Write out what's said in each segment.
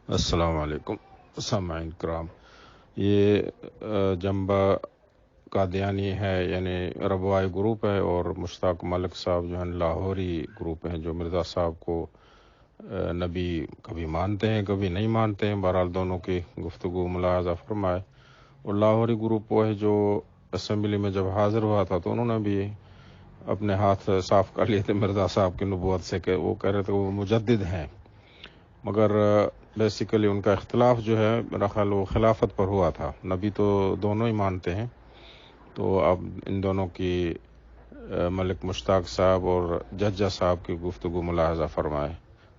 السلام علیکم سامعین کرام. یہ جنبہ قادیانی ہے، یعنی ربوائی گروپ ہے، اور مشتاق ملک صاحب جو ہیں لاہوری گروپ ہیں جو مرزا صاحب کو نبی کبھی مانتے ہیں کبھی نہیں مانتے ہیں. بہرحال دونوں کی گفتگو ملاحظہ فرمائے. اور لاہوری گروپ وہ ہے جو اسمبلی میں جب حاضر ہوا تھا تو انہوں نے بھی اپنے ہاتھ صاف کر لیے تھے مرزا صاحب کی نبوت سے، کہ وہ کہہ رہے تھے وہ مجدد ہیں، مگر بیسیکلی ان کا اختلاف جو ہے میرا خیال وہ خلافت پر ہوا تھا. نبی تو دونوں ہی مانتے ہیں. تو اب ان دونوں کی ملک مشتاق صاحب اور ججا صاحب کی گفتگو ملاحظہ فرمائے،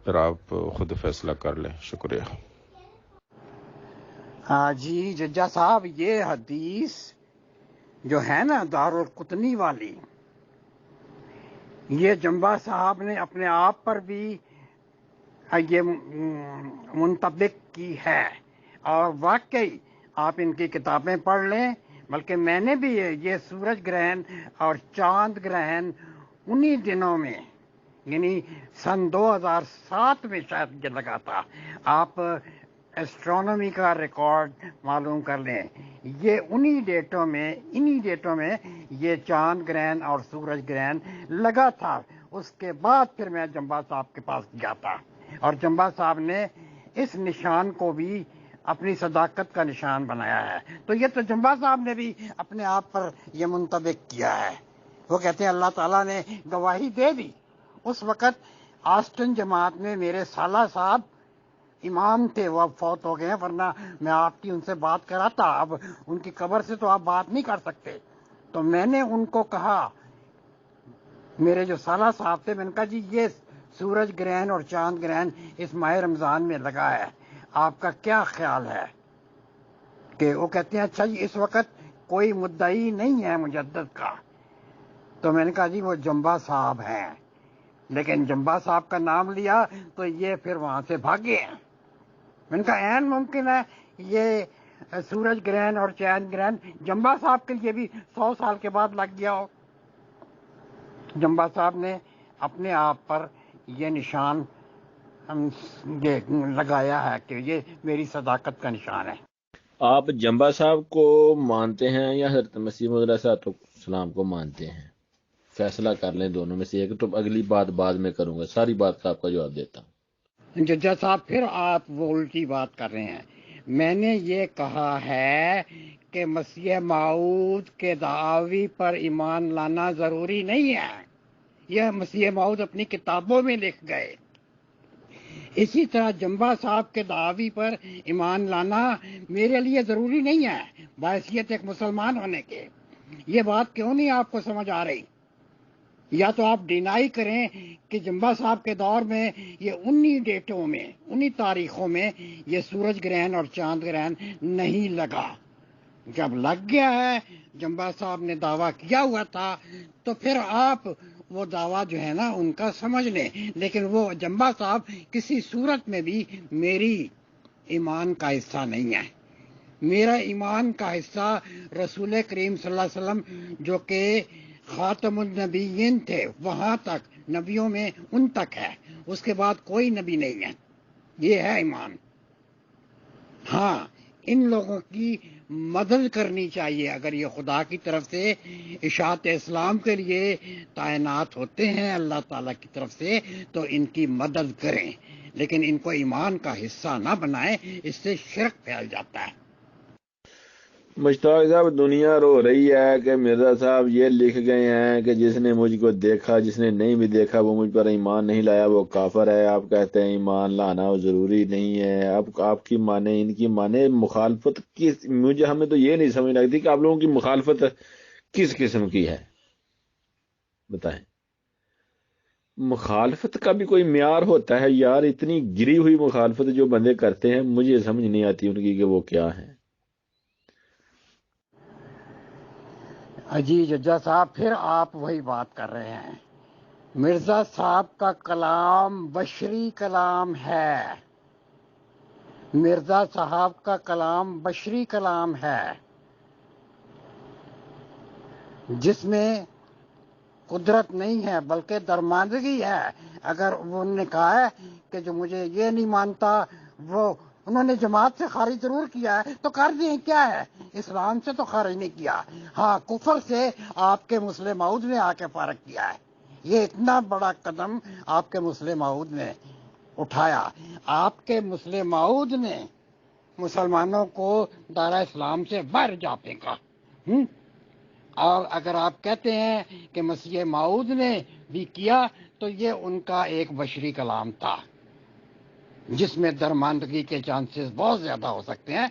پھر آپ خود فیصلہ کر لیں. شکریہ. جی ججا صاحب، یہ حدیث جو ہے نا دارالقطنی والی، یہ جنبہ صاحب نے اپنے آپ پر بھی یہ منطبق کی ہے، اور واقعی آپ ان کی کتابیں پڑھ لیں. بلکہ میں نے بھی یہ سورج گرہن اور چاند گرہن انہی دنوں میں، یعنی سن 2007 میں شاید یہ لگا تھا. آپ ایسٹرونومی کا ریکارڈ معلوم کر لیں، یہ انہی ڈیٹوں میں یہ چاند گرہن اور سورج گرہن لگا تھا. اس کے بعد پھر میں جنبہ صاحب کے پاس گیا تھا، اور جنبہ صاحب نے اس نشان کو بھی اپنی صداقت کا نشان بنایا ہے. تو یہ تو جنبہ صاحب نے بھی اپنے آپ پر یہ منطبق کیا ہے. وہ کہتے ہیں اللہ تعالیٰ نے گواہی دے دی. اس وقت آسٹن جماعت میں میرے سالہ صاحب امام تھے، وہ اب فوت ہو گئے ہیں، ورنہ میں آپ کی ان سے بات کراتا. اب ان کی قبر سے تو آپ بات نہیں کر سکتے. تو میں نے ان کو کہا، میرے جو سالہ صاحب تھے، میں نے کہا جی یہ سورج گرہن اور چاند گرہن اس ماہ رمضان میں لگا ہے، آپ کا کیا خیال ہے؟ کہ وہ کہتے ہیں اچھا جی اس وقت کوئی مدعی نہیں ہے مجدد کا. تو میں نے کہا جی وہ جنبہ صاحب ہیں، لیکن جنبہ صاحب کا نام لیا تو یہ پھر وہاں سے بھاگے ہیں. میں نے کہا عین ممکن ہے یہ سورج گرہن اور چاند گرہن جنبہ صاحب کے لیے بھی 100 سال کے بعد لگ گیا ہو. جنبہ صاحب نے اپنے آپ پر یہ نشان لگایا ہے کہ یہ میری صداقت کا نشان ہے. آپ جنبہ صاحب کو مانتے ہیں یا حضرت مسیح موعود علیہ السلام کو مانتے ہیں؟ فیصلہ کر لیں دونوں میں سے ایک. تو اگلی بات بعد میں کروں گا، ساری بات کا آپ کا جواب دیتا ہوں. ججا صاحب پھر آپ وہ الٹی بات کر رہے ہیں. میں نے یہ کہا ہے کہ مسیح موعود کے دعوی پر ایمان لانا ضروری نہیں ہے. یہ مسیح موعود اپنی کتابوں میں لکھ گئے. اسی طرح جنبہ صاحب کے دعوی پر ایمان لانا میرے لیے ضروری نہیں ہے بحیثیت ایک مسلمان ہونے کے. یہ بات کیوں نہیں آپ کو سمجھ آ رہی؟ یا تو آپ ڈینائی کریں کہ جنبہ صاحب کے دور میں یہ انہی ڈیٹوں میں، انہی تاریخوں میں یہ سورج گرہن اور چاند گرہن نہیں لگا. جب لگ گیا ہے، جنبہ صاحب نے دعویٰ کیا ہوا تھا، تو پھر آپ وہ دعویٰ جو ہے نا ان کا سمجھ لیں. لیکن وہ جنبہ صاحب کسی صورت میں بھی میری ایمان کا حصہ نہیں ہے. میرا ایمان کا حصہ رسول کریم صلی اللہ علیہ وسلم جو کہ خاتم النبیین تھے، وہاں تک، نبیوں میں ان تک ہے. اس کے بعد کوئی نبی نہیں ہے. یہ ہے ایمان. ہاں، ان لوگوں کی مدد کرنی چاہیے. اگر یہ خدا کی طرف سے اشاعت اسلام کے لیے تعینات ہوتے ہیں اللہ تعالیٰ کی طرف سے، تو ان کی مدد کریں، لیکن ان کو ایمان کا حصہ نہ بنائیں. اس سے شرک پھیل جاتا ہے. مشتاق صاحب، دنیا رو رہی ہے کہ مرزا صاحب یہ لکھ گئے ہیں کہ جس نے مجھ کو دیکھا، جس نے نہیں بھی دیکھا، وہ مجھ پر ایمان نہیں لایا وہ کافر ہے. آپ کہتے ہیں ایمان لانا وہ ضروری نہیں ہے. اب آپ کی مانے، ان کی مانے، مخالفت کس، ہمیں تو یہ نہیں سمجھ لگتی کہ آپ لوگوں کی مخالفت کس قسم کی ہے، بتائیں. مخالفت کا بھی کوئی معیار ہوتا ہے یار. اتنی گری ہوئی مخالفت جو بندے کرتے ہیں، مجھے سمجھ نہیں آتی ان کی کہ وہ کیا ہے. جی ججا صاحب، پھر آپ وہی بات کر رہے ہیں. مرزا صاحب کا کلام بشری کلام ہے. مرزا صاحب کا کلام بشری کلام ہے، جس میں قدرت نہیں ہے بلکہ درماندگی ہے. اگر انہوں نے کہا ہے کہ جو مجھے یہ نہیں مانتا وہ انہوں نے جماعت سے خارج ضرور کیا ہے تو کر دیں، کیا ہے، اسلام سے تو خارج نہیں کیا. ہاں کفر سے آپ کے مسلم معود نے آ کے فارغ کیا ہے. یہ اتنا بڑا قدم آپ کے مسلم معود نے اٹھایا. آپ کے مسلم معود نے مسلمانوں کو دائرہ اسلام سے باہر جا پھینکا. اور اگر آپ کہتے ہیں کہ مسیح موعود نے بھی کیا تو یہ ان کا ایک بشری کلام تھا جس میں درماندگی کے چانسز بہت زیادہ ہو سکتے ہیں.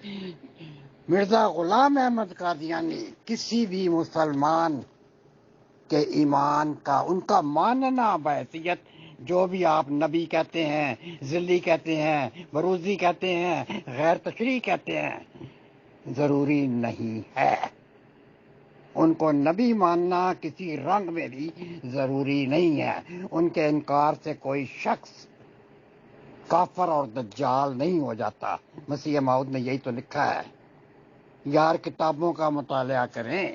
مرزا غلام احمد قادیانی کسی بھی مسلمان کے ایمان کا، ان کا ماننا بحیثیت جو بھی آپ نبی کہتے ہیں، ذلی کہتے ہیں، بروزی کہتے ہیں، غیر تشریح کہتے ہیں، ضروری نہیں ہے. ان کو نبی ماننا کسی رنگ میں بھی ضروری نہیں ہے. ان کے انکار سے کوئی شخص کافر اور دجال نہیں ہو جاتا. مسیح موعود نے یہی تو لکھا ہے. یار کتابوں کا مطالعہ کریں.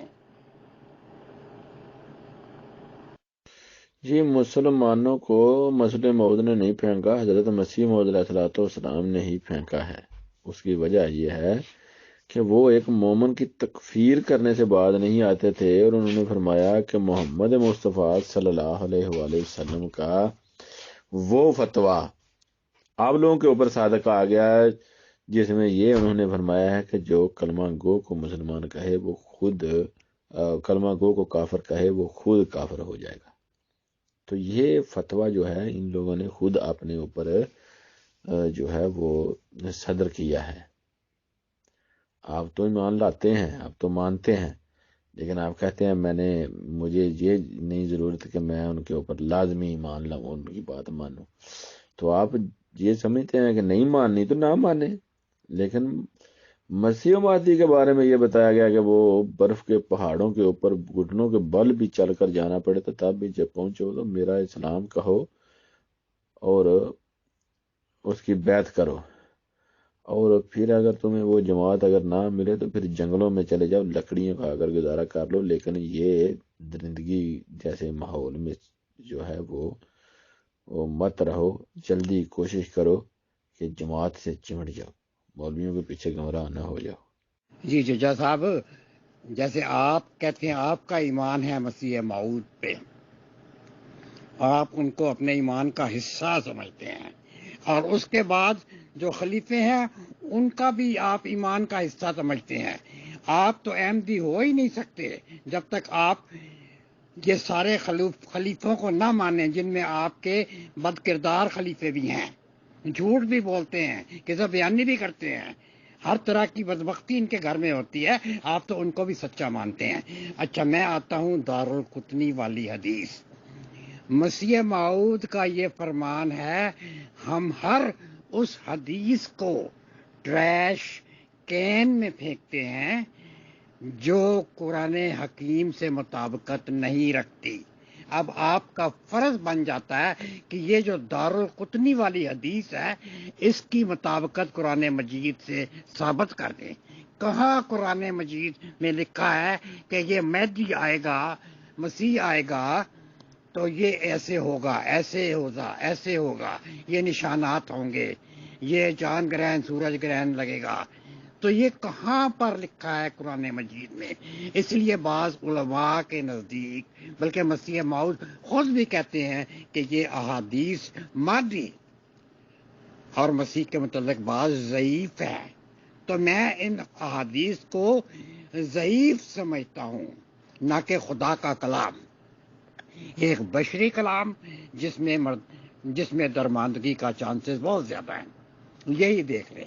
جی مسلمانوں کو مسیح موعود نے نہیں پھینکا، حضرت مسیح موعود علیہ الصلوۃ والسلام نے ہی پھینکا ہے. اس کی وجہ یہ ہے کہ وہ ایک مومن کی تکفیر کرنے سے بعد نہیں آتے تھے، اور انہوں نے فرمایا کہ محمد مصطفیٰ صلی اللہ علیہ وآلہ وسلم کا وہ فتویٰ آپ لوگوں کے اوپر صادق آ گیا ہے جس میں یہ انہوں نے فرمایا ہے کہ جو کلمہ گو کو مسلمان کہے وہ خود کلمہ گو کو کافر کہے وہ خود کافر ہو جائے گا. تو یہ فتویٰ جو ہے ان لوگوں نے خود اپنے اوپر جو ہے وہ صدر کیا ہے. آپ تو ایمان لاتے ہیں، آپ تو مانتے ہیں، لیکن آپ کہتے ہیں مجھے یہ نہیں ضرورت کہ میں ان کے اوپر لازمی ایمان لاؤں، ان کی بات مانوں. تو آپ یہ سمجھتے ہیں کہ نہیں ماننی تو نہ مانیں. لیکن مسیح و مہدی کے بارے میں یہ بتایا گیا کہ وہ برف کے پہاڑوں کے اوپر گھٹنوں کے بل بھی چل کر جانا پڑے تو تب بھی جب پہنچو تو میرا اسلام کہو اور اس کی بیعت کرو، اور پھر اگر تمہیں وہ جماعت اگر نہ ملے تو پھر جنگلوں میں چلے جاؤ، لکڑیوں کا اگر گزارا کر لو. لیکن یہ درندگی جیسے ماحول میں جو ہے وہ مت رہو. جلدی کوشش کرو کہ جماعت سے چمٹ جاؤ، مولویوں کے پیچھے گمراہ نہ ہو جاؤ. جی ججا صاحب، جیسے آپ کہتے ہیں آپ کا ایمان ہے مسیح موعود پہ، آپ ان کو اپنے ایمان کا حصہ سمجھتے ہیں، اور اس کے بعد جو خلیفے ہیں ان کا بھی آپ ایمان کا حصہ سمجھتے ہیں. آپ تو احمدی ہو ہی نہیں سکتے جب تک آپ یہ سارے خلیفوں کو نہ مانیں جن میں آپ کے بد کردار خلیفے بھی ہیں، جھوٹ بھی بولتے ہیں، کذب بیانی بھی کرتے ہیں، ہر طرح کی بدبختی ان کے گھر میں ہوتی ہے. آپ تو ان کو بھی سچا مانتے ہیں. اچھا میں آتا ہوں دارالقطنی والی حدیث. مسیح موعود کا یہ فرمان ہے، ہم ہر اس حدیث کو ٹریش کین میں پھینکتے ہیں جو قرآن حکیم سے مطابقت نہیں رکھتی. اب آپ کا فرض بن جاتا ہے کہ یہ جو دارالقطنی والی حدیث ہے اس کی مطابقت قرآن مجید سے ثابت کر دیں. کہاں قرآن مجید میں لکھا ہے کہ یہ مہدی آئے گا، مسیح آئے گا تو یہ ایسے ہوگا، ایسے ہوگا، ایسے ہوگا، یہ نشانات ہوں گے، یہ چاند گرہن سورج گرہن لگے گا؟ تو یہ کہاں پر لکھا ہے قرآن مجید میں؟ اس لیے بعض علماء کے نزدیک، بلکہ مسیح موعود خود بھی کہتے ہیں کہ یہ احادیث مادی اور مسیح کے متعلق بعض ضعیف ہے. تو میں ان احادیث کو ضعیف سمجھتا ہوں، نہ کہ خدا کا کلام، ایک بشری کلام جس میں درماندگی کا چانسز بہت زیادہ ہیں. یہی دیکھ لیں.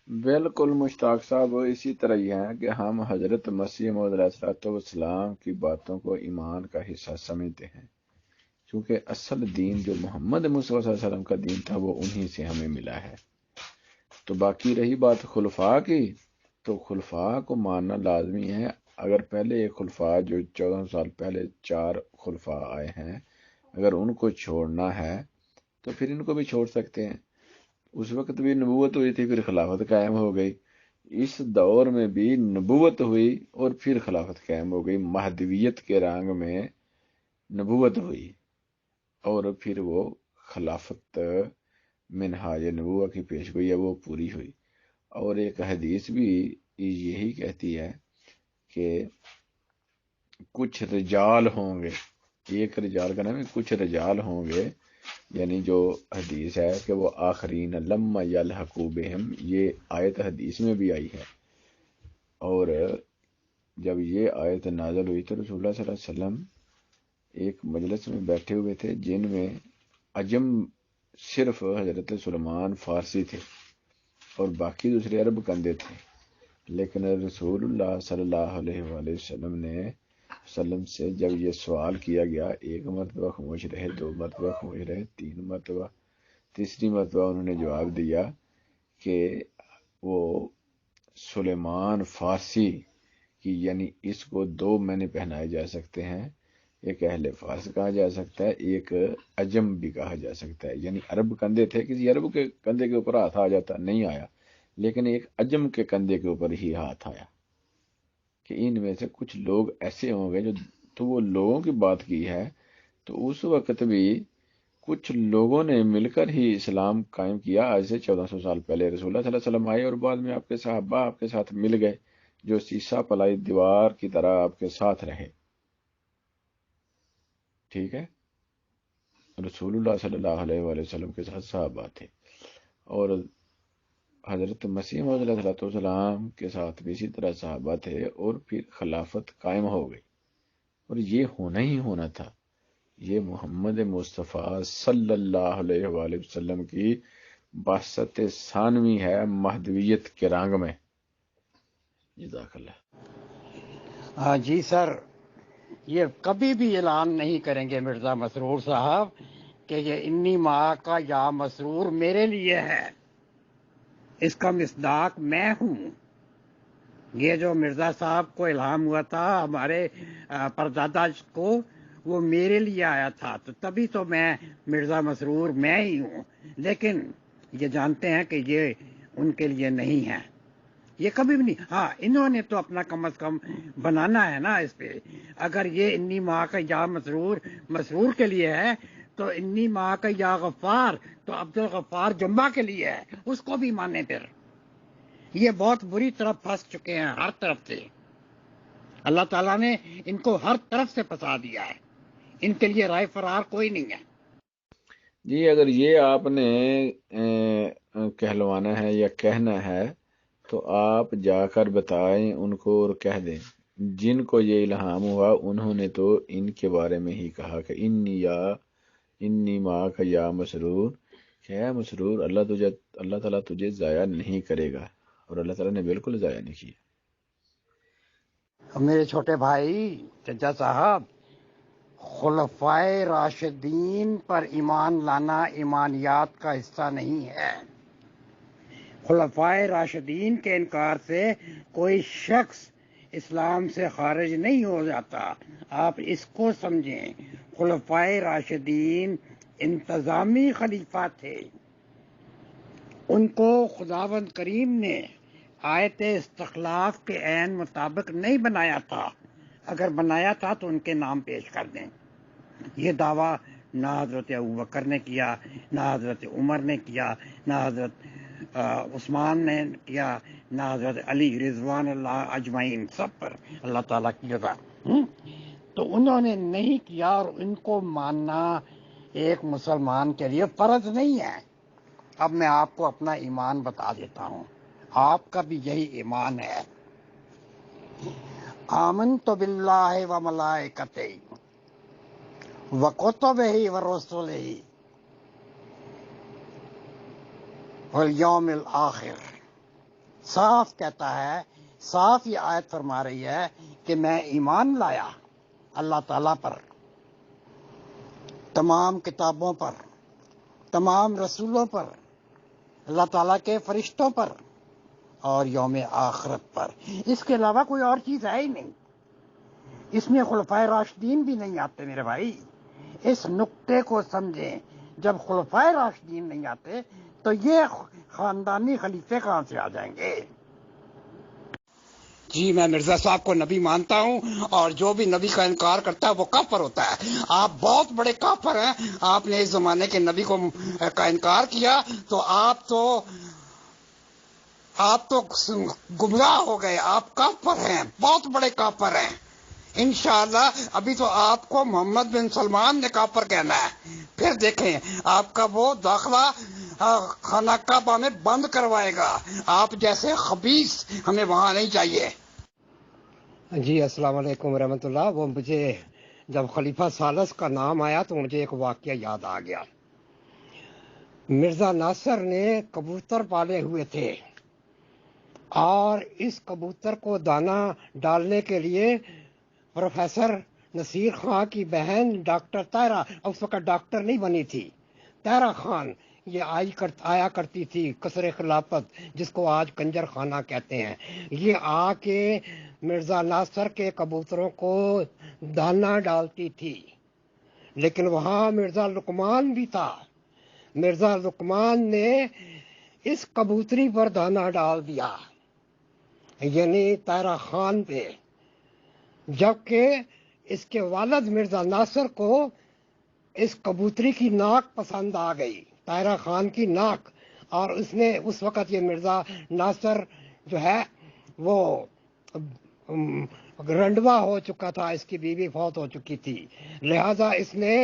بالکل مشتاق صاحب، اسی طرح یہ ہے کہ ہم حضرت مسیح موعود علیہ السلام کی باتوں کو ایمان کا حصہ سمجھتے ہیں، کیونکہ اصل دین جو محمد مصطفیٰ صلی اللہ علیہ وسلم کا دین تھا وہ انہی سے ہمیں ملا ہے. تو باقی رہی بات خلفاء کی، تو خلفاء کو ماننا لازمی ہے. اگر پہلے ایک خلفاء جو 14 سال پہلے 4 خلفاء آئے ہیں، اگر ان کو چھوڑنا ہے تو پھر ان کو بھی چھوڑ سکتے ہیں. اس وقت بھی نبوت ہوئی تھی، پھر خلافت قائم ہو گئی. اس دور میں بھی نبوت ہوئی اور پھر خلافت قائم ہو گئی. مہدویت کے رنگ میں نبوت ہوئی اور پھر وہ خلافت منہاج نبوت کی پیش گوئی ہے وہ پوری ہوئی. اور ایک حدیث بھی یہی کہتی ہے کہ کچھ رجال ہوں گے، ایک رجال کا نام ہے، کچھ رجال ہوں گے، یعنی جو حدیث ہے کہ وہ آخرین لما یلحقوا بہم، یہ آیت حدیث میں بھی آئی ہے۔ اور جب یہ آیت نازل ہوئی تو رسول اللہ صلی اللہ علیہ وسلم ایک مجلس میں بیٹھے ہوئے تھے جن میں عجم صرف حضرت سلیمان فارسی تھے اور باقی دوسرے عرب کندے تھے، لیکن رسول اللہ صلی اللہ علیہ وآلہ وسلم سے جب یہ سوال کیا گیا، ایک مرتبہ خاموش رہے، دو مرتبہ خاموش رہے، تین مرتبہ، تیسری مرتبہ انہوں نے جواب دیا کہ وہ سلیمان فارسی کی، یعنی اس کو دو معنی پہنائے جا سکتے ہیں، ایک اہل فارس کہا جا سکتا ہے، ایک عجم بھی کہا جا سکتا ہے، یعنی عرب کندھے تھے، کسی عرب کے کندھے کے اوپر ہاتھ آ جاتا نہیں آیا، لیکن ایک عجم کے کندھے کے اوپر ہی ہاتھ آیا کہ ان میں سے کچھ لوگ ایسے ہوں گے جو، تو وہ لوگوں کی بات کی ہے، تو اس وقت بھی کچھ لوگوں نے مل کر ہی اسلام قائم کیا، آج سے 1400 سال پہلے رسول اللہ صلی اللہ علیہ وسلم آئے اور بعد میں آپ کے صحابہ آپ کے ساتھ مل گئے، جو سیسا پلائی دیوار کی طرح آپ کے ساتھ رہے، ٹھیک ہے۔ رسول اللہ صلی اللہ علیہ وآلہ وسلم کے ساتھ صحابہ تھے، اور حضرت مسیح موعود علیہ الصلوۃ والسلام کے ساتھ بھی اسی طرح صحابہ تھے، اور پھر خلافت قائم ہو گئی، اور یہ ہونا ہی ہونا تھا۔ یہ محمد مصطفیٰ صلی اللہ علیہ وآلہ وسلم کی بعثت ثانوی ہے مہدویت کے رنگ میں۔ جزاک اللہ۔ ہاں جی سر، یہ کبھی بھی اعلان نہیں کریں گے مرزا مسرور صاحب کہ یہ انی ماں کا یا مسرور میرے لیے ہے، اس کا مصداق میں ہوں۔ یہ جو مرزا صاحب کو الہام ہوا تھا ہمارے پردادا کو، وہ میرے لیے آیا تھا، تو تبھی تو میں مرزا مسرور میں ہی ہوں، لیکن یہ جانتے ہیں کہ یہ ان کے لیے نہیں ہے، یہ کبھی بھی نہیں۔ ہاں انہوں نے تو اپنا کم از کم بنانا ہے نا اس پہ، اگر یہ انی ماں کا یا مسرور کے لیے ہے تو انی ماں کا یا غفار تو عبدالغفار جمبہ کے لیے ہے، اس کو بھی مانے پھر۔ یہ بہت بری طرح پھنس چکے ہیں ہر طرف سے، اللہ تعالیٰ نے ان کو ہر طرف سے پھنسا دیا ہے، ان کے لیے رائے فرار کوئی نہیں ہے۔ جی اگر یہ آپ نے کہلوانا ہے یا کہنا ہے تو آپ جا کر بتائیں ان کو اور کہہ دیں، جن کو یہ الہام ہوا انہوں نے تو ان کے بارے میں ہی کہا کہ انی ماں کا یا مسرور، کہ مسرور اللہ تعالیٰ تجھے ضائع نہیں کرے گا، اور اللہ تعالیٰ نے بالکل ضائع نہیں کیا۔ میرے چھوٹے بھائی چچا صاحب، خلفائے راشدین پر ایمان لانا ایمانیات کا حصہ نہیں ہے۔ خلفائے راشدین کے انکار سے کوئی شخص اسلام سے خارج نہیں ہو جاتا، آپ اس کو سمجھیں۔ خلفائے راشدین انتظامی خلیفہ تھے، ان کو خداوند کریم نے آیت استخلاف کے عین مطابق نہیں بنایا تھا، اگر بنایا تھا تو ان کے نام پیش کر دیں۔ یہ دعویٰ نہ حضرت ابوبکر نے کیا، نہ حضرت عمر نے کیا، نہ حضرت عثمان نے کیا، نہ حضرت علی رضوان اللہ اجمعین، سب پر اللہ تعالیٰ کی رضا۔ تو انہوں نے نہیں کیا، اور ان کو ماننا ایک مسلمان کے لیے فرض نہیں ہے۔ اب میں آپ کو اپنا ایمان بتا دیتا ہوں، آپ کا بھی یہی ایمان ہے۔ آمنت باللہ و ملائکتہ و کتبہ و رسلہ والیوم الآخر، صاف کہتا ہے، صاف یہ آیت فرما رہی ہے کہ میں ایمان لایا اللہ تعالیٰ پر، تمام کتابوں پر، تمام رسولوں پر، اللہ تعالیٰ کے فرشتوں پر، اور یوم آخرت پر۔ اس کے علاوہ کوئی اور چیز ہے ہی نہیں۔ اس میں خلفائے راشدین بھی نہیں آتے میرے بھائی، اس نقطے کو سمجھیں۔ جب خلفائے راشدین نہیں آتے تو یہ خاندانی خلیفے کہاں سے آ جائیں گے؟ جی میں مرزا صاحب کو نبی مانتا ہوں، اور جو بھی نبی کا انکار کرتا ہے وہ کافر ہوتا ہے۔ آپ بہت بڑے کافر ہیں، آپ نے اس زمانے کے نبی کا انکار کیا، تو آپ تو آپ تو گمراہ ہو گئے، آپ کافر ہیں، بہت بڑے کافر ہیں۔ انشاءاللہ ابھی تو آپ کو محمد بن سلمان نے کافر کہنا ہے، پھر دیکھیں آپ کا وہ داخلہ خانہ کعبہ میں بند کروائے گا۔ آپ جیسے خبیث ہمیں وہاں نہیں چاہیے۔ جی السلام علیکم ورحمۃ اللہ۔ وہ مجھے جب خلیفہ ثالث کا نام آیا تو مجھے ایک واقعہ یاد آ گیا۔ مرزا ناصر نے کبوتر پالے ہوئے تھے اور اس کبوتر کو دانہ ڈالنے کے لیے پروفیسر نصیر خان کی بہن ڈاکٹر طاہرہ، اس وقت ڈاکٹر نہیں بنی تھی، طاہرہ خان، یہ آیا کرتی تھی قصر خلافت، جس کو آج کنجر خانہ کہتے ہیں۔ یہ آ کے مرزا ناصر کے کبوتروں کو دانہ ڈالتی تھی، لیکن وہاں مرزا لقمان بھی تھا۔ مرزا لقمان نے اس کبوتری پر دانہ ڈال دیا، یعنی طاہرہ خان پہ، جبکہ اس کے والد مرزا ناصر کو اس کبوتری کی ناک پسند آ گئی، طاہرہ خان کی ناک، اور اس نے اس وقت یہ مرزا ناصر جو ہے وہ رنڈوا ہو چکا تھا، اس کی بیوی فوت ہو چکی تھی، لہذا اس نے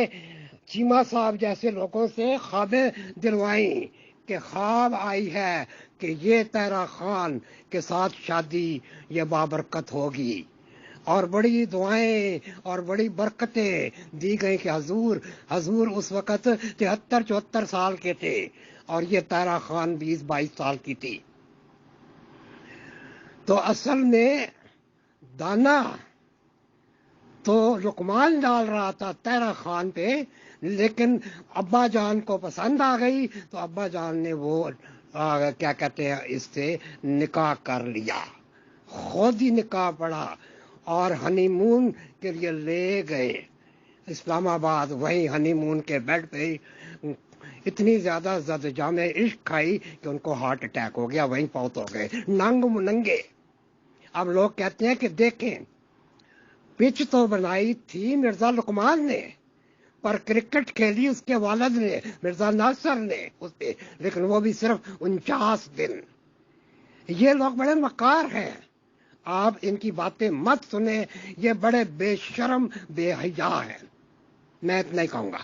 چیمہ صاحب جیسے لوگوں سے خوابیں دلوائیں کہ خواب آئی ہے کہ یہ طاہرہ خان کے ساتھ شادی یہ بابرکت ہوگی، اور بڑی دعائیں اور بڑی برکتیں دی گئیں کہ حضور اس وقت 73-74 سال کے تھے اور یہ طاہرہ خان 20-22 سال کی تھی۔ تو اصل میں دانہ تو لقمان ڈال رہا تھا طاہرہ خان پہ، لیکن ابا جان کو پسند آ گئی تو ابا جان نے وہ کیا کہتے ہیں اس سے نکاح کر لیا، خود ہی نکاح پڑا اور ہنی مون کے لیے لے گئے اسلام آباد۔ وہیں ہنی مون کے بیڈ پہ اتنی زیادہ زد جام عشق کھائی کہ ان کو ہارٹ اٹیک ہو گیا، وہیں فوت ہو گئے ننگ مننگے۔ اب لوگ کہتے ہیں کہ دیکھیں پچ تو بنائی تھی مرزا لقمان نے، پر کرکٹ کھیلی اس کے والد نے مرزا ناصر نے اس پہ، لیکن وہ بھی صرف 49 دن۔ یہ لوگ بڑے مکار ہیں، آپ ان کی باتیں مت سنیں، یہ بڑے بے شرم بے حیا ہیں۔ میں اتنا ہی کہوں گا۔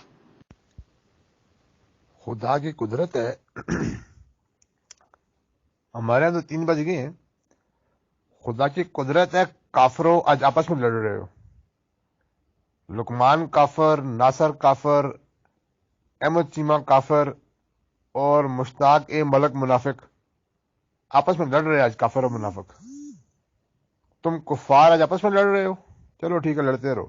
خدا کی قدرت ہے، ہمارے یہاں تو 3 بج گئے ہیں۔ خدا کی قدرت ہے، کافروں آج آپس میں لڑ رہے ہو، لقمان کافر، ناصر کافر، احمد چیمہ کافر اور مشتاق ملک منافق آپس میں لڑ رہے ہیں آج، کافر اور منافق۔ تم کفار آج آپس میں لڑ رہے ہو، چلو ٹھیک ہے لڑتے رہو۔